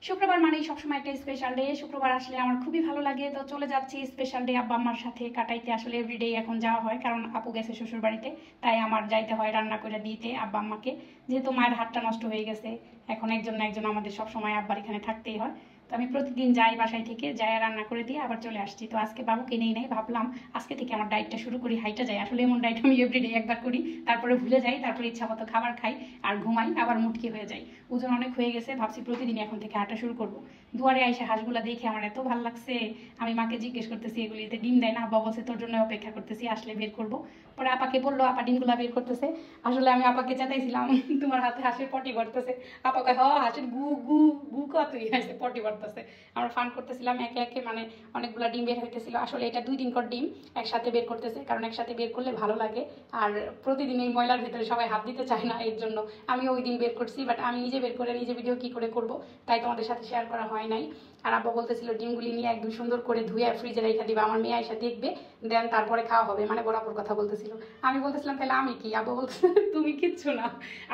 শুক্রবার মানেই সবসময় একটা স্পেশাল ডে। শুক্রবার আসলে আমার খুবই ভালো লাগে, তো চলে যাচ্ছি স্পেশাল ডে আব্বা আম্মার সাথে কাটাইতে। আসলে এভরিডে এখন যাওয়া হয়, কারণ আপু গেছে শ্বশুর বাড়িতে, তাই আমার যাইতে হয় রান্না করে দিতে আব্বা আম্মাকে। যেহেতু মায়ের হাতটা নষ্ট হয়ে গেছে, এখন একজন না একজন আমাদের সবসময় আব্বার এখানে থাকতেই হয়। তো আমি প্রতিদিন যাই, বাসায় থেকে যাই রান্না করে দিয়ে আবার চলে আসছি। তো আজকে বাবুকে নেই নাই, ভাবলাম আজকে থেকে আমার ডায়েটটা শুরু করি, হাইটা যাই। আসলে এমন ডায়েট আমি এভরিডে একবার করি, তারপরে ভুলে যাই, তারপরে ইচ্ছা মতো খাবার খাই আর ঘুমাই, আবার মুটকি হয়ে যায়। ওজন অনেক হয়ে গেছে, ভাবছি প্রতিদিন এখন থেকে হাঁটা শুরু করবো। দুয়ারে আইসা হাঁসগুলা দেখে আমার এত ভালো লাগছে। আমি মাকে জিজ্ঞেস করতেছি এগুলিতে ডিম দেয় না, আব্বা বলছে তোর জন্য অপেক্ষা করতেছি, আসলে বের করবো। পরে আপাকে বললো, আপা ডিমগুলা বের করতেছে। আসলে আমি আপাকে চেতাইছিলাম তোমার হাতে হাঁসের পটি ভরতেছে। আপা কয় হ হাঁসের গু গু গু কতই হাসে পটি ভরতেছে। আমরা ফান করতেছিলাম, একে একে মানে অনেকগুলা ডিম বের হইতেছিল। আসলে এটা 2 দিন পর ডিম একসাথে বের করতেছে, কারণ একসাথে বের করলে ভালো লাগে। আর প্রতিদিন এই ময়লার ভেতরে সবাই হাত দিতে চায় না, এর জন্য আমি ওই দিন বের করছি। বাট আমি নিজে বের করে নিজে ভিডিও কি করে করব, তাই তোমাদের সাথে শেয়ার করা হয় নাই। আর আব্বা বলতেছিল ডিমগুলি নিয়ে একদম সুন্দর করে ধুয়ে ফ্রিজে রেখে দিবা, আমার মেয়ে এসে দেখবে, দেন তারপরে খাওয়া হবে, মানে বরাবর কথা বলতেছিল। আমি বলতেছিলাম তাহলে আমি কি? আব্বা বলতেছে তুমি কিচ্ছু না।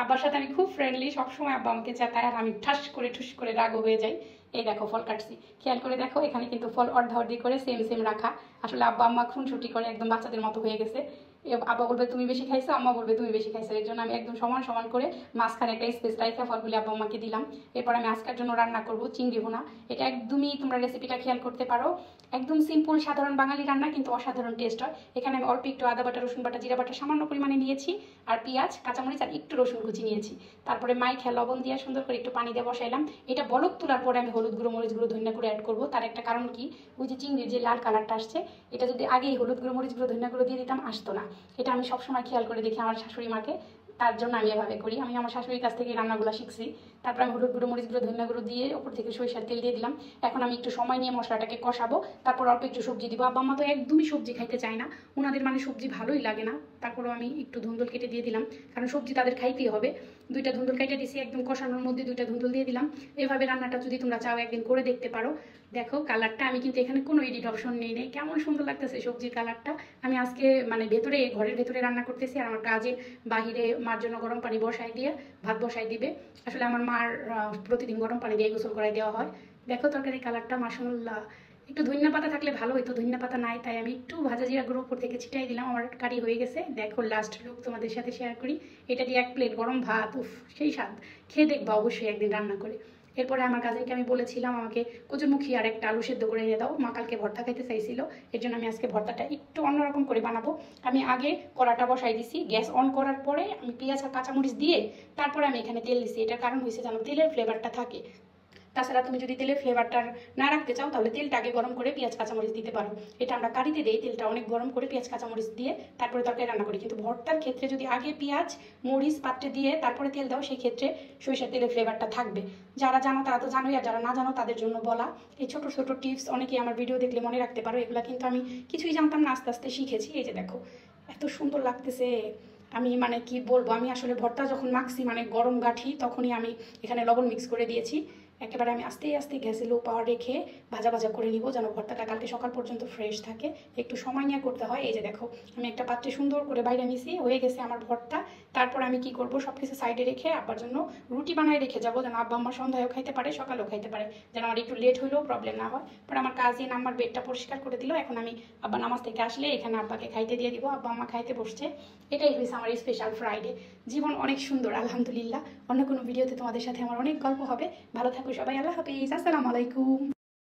আব্বার সাথে আমি খুব ফ্রেন্ডলি, সবসময় আব্বা আমাকে চেতায়, আর আমি ঠাস করে ঠুস করে রাগও হয়ে যাই। এই দেখো ফল কাটছি, খেয়াল করে দেখো, এখানে কিন্তু ফল অর্ধা অর্ধি করে সেম সেম রাখা। আসলে আব্বা আম্মা খুনসুটি করে একদম বাচ্চাদের মতো হয়ে গেছে। আব্বা বলবে তুমি বেশি খাইছো, আম্মা বলবে তুমি বেশি খাইছো, এর জন্য আমি একদম সমান সমান করে মাঝখানে একটা স্পেস রাইখা ফলগুলি আব্বা আম্মাকে দিলাম। এরপর আমি আজকের জন্য রান্না করবো চিংড়ি ভুনা। এটা একদমই তোমরা রেসিপিটা খেয়াল করতে পারো, একদম সিম্পল সাধারণ বাঙালি রান্না, কিন্তু অসাধারণ টেস্ট হয়। এখানে আমি অল্প একটু আদা বাটা, রসুন বাটা, জিরা বাটা সামান্য পরিমাণে নিয়েছি, আর পেঁয়াজ, কাঁচামরিচ আর একটু রসুন কুচি নিয়েছি। তারপরে মাইখা লবণ দিয়ে সুন্দর করে একটু পানি দিয়ে বসাইলাম। এটা বলক তোলার পরে আমি হলুদ গুঁড়ো, মরিচ গুঁড়ো, ধনিয়া গুঁড়ো অ্যাড করবো। তার একটা কারণ কি, ওই যে চিংড়ির যে লাল কালারটা আসছে, এটা যদি আগেই হলুদ গুঁড়ো, মরিচ গুঁড়ো, ধনিয়া গুঁড়ো দিয়ে দিতাম আসতো না। এটা আমি সবসময় খেয়াল করে দেখি আমার শাশুড়ি মাকে, তার জন্য আমি এভাবে করি। আমি আমার শাশুড়ির কাছ থেকে রান্নাগুলো শিখছি। তারপর আমি হলুদ গুঁড়ো, মরিচ গুঁড়ো, ধনিয়া গুঁড়ো দিয়ে ওপর থেকে সরিষার তেল দিয়ে দিলাম। এখন আমি একটু সময় নিয়ে মশলাটাকে কষাবো, তারপর অল্প একটু সবজি দিব। আব্বা মা তো একদমই সবজি খাইতে চায় না, ওনাদের মানে সবজি ভালোই লাগে না। তারপরও আমি একটু ধুন্দুল কেটে দিয়ে দিলাম, কারণ সবজি তাদের খাইতেই হবে। 2টা ধুন্দুল কেটে দিছি, একদম কষানোর মধ্যে 2টা ধুন্দুল দিয়ে দিলাম। এভাবে রান্নাটা যদি তোমরা চাও একদিন করে দেখতে পারো। দেখো কালারটা, আমি কিন্তু এখানে কোনো এডিট অপশন নেই, কেমন সুন্দর লাগতেছে সবজির কালারটা। আমি আজকে মানে ভেতরে, ঘরের ভেতরে রান্না করতেছি, আর আমার কাজে বাহিরে মার জন্য গরম পানি বসাই দিয়ে ভাত বসাই দিবে। আসলে আমার মার প্রতিদিন গরম পানি দিয়ে গোসল করাই দেওয়া হয়। দেখো তরকারি কালারটা মাশাআল্লাহ। একটু ধনিয়া পাতা থাকলে ভালো হইতো, ধনিয়া পাতা নাই, তাই আমি একটু ভাজা জিরা গুঁড়ো উপর থেকে ছিটাই দিলাম। আমার কারি হয়ে গেছে। দেখো লাস্ট লুক তোমাদের সাথে শেয়ার করি। এটা দিয়ে 1 প্লেট গরম ভাত, উফ সেই স্বাদ। খেয়ে দেখবা অবশ্যই একদিন রান্না করে। এরপরে আমার কাজিনকে আমি বলেছিলাম আমাকে কচুরমুখী আর একটা আলু সেদ্ধ করে এনে দাও, মা কালকে ভর্তা খাইতে চাইছিল, এর জন্য আমি আজকে ভর্তাটা একটু অন্যরকম করে বানাবো। আমি আগে কড়াটা বসাই দিছি, গ্যাস অন করার পরে আমি পেঁয়াজ আর কাঁচামরিচ দিয়ে তারপরে আমি এখানে তেল দিছি। এটার কারণ হয়েছে জানো, তেলের ফ্লেভারটা থাকে। তাছাড়া তুমি যদি তেলের ফ্লেভারটা না রাখতে চাও, তাহলে তেলটা আগে গরম করে পেঁয়াজ কাঁচামরিচ দিতে পারো। এটা আমরা কারিতে দিই, তেলটা অনেক গরম করে পেঁয়াজ কাঁচামরিচ দিয়ে তারপরে তরকারি রান্না করি। কিন্তু ভর্তার ক্ষেত্রে যদি আগে পেঁয়াজ মরিচ পাত্রে দিয়ে তারপরে তেল দাও, সেই ক্ষেত্রে সরিষার তেলের ফ্লেভারটা থাকবে। যারা জানো তারা তো জানোই, আর যারা না জানো তাদের জন্য বলা। এই ছোট ছোট টিপস অনেকেই আমার ভিডিও দেখলে মনে রাখতে পারো, এগুলো কিন্তু আমি কিছুই জানতাম না, আস্তে আস্তে শিখেছি। এই যে দেখো এত সুন্দর লাগতেছে। আমি মানে কি বলবো, আমি আসলে ভর্তা যখন মাখছি মানে গরম গাঠি, তখনই আমি এখানে লবণ মিক্স করে দিয়েছি। একেবারে আমি আস্তে আস্তে গ্যাসে লো পাওয়ার রেখে ভাজা ভাজা করে নিব, যেন ভর্তাটা কালকে সকাল পর্যন্ত ফ্রেশ থাকে। একটু সময় নিয়ে করতে হয়। এই যে দেখো আমি একটা পাত্রে সুন্দর করে বাইরে মিশি হয়ে গেছে আমার ভর্তা। তারপর আমি কি করব, সব কিছু সাইডে রেখে আব্বার জন্য রুটি বানায় রেখে যাবো, যেন আব্বা আমার সন্ধ্যায়ও খাইতে পারে, সকালেও খাইতে পারে, যেন আমার একটু লেট হলেও প্রবলেম না হয়। পরে আমার কাজিন আমার বেডটা পরিষ্কার করে দিল। এখন আমি আব্বা নামাজ থেকে আসলে এখানে আব্বাকে খাইতে দিয়ে দিব। আব্বা আম্মা খাইতে বসছে। এটাই হয়েছে আমার স্পেশাল ফ্রাইডে। জীবন অনেক সুন্দর আলহামদুলিল্লাহ। অন্য কোনো ভিডিওতে তোমাদের সাথে আমার অনেক গল্প হবে। ভালো থাকো সবাই, আল্লাহ হাফিজ, আসসালামু আলাইকুম।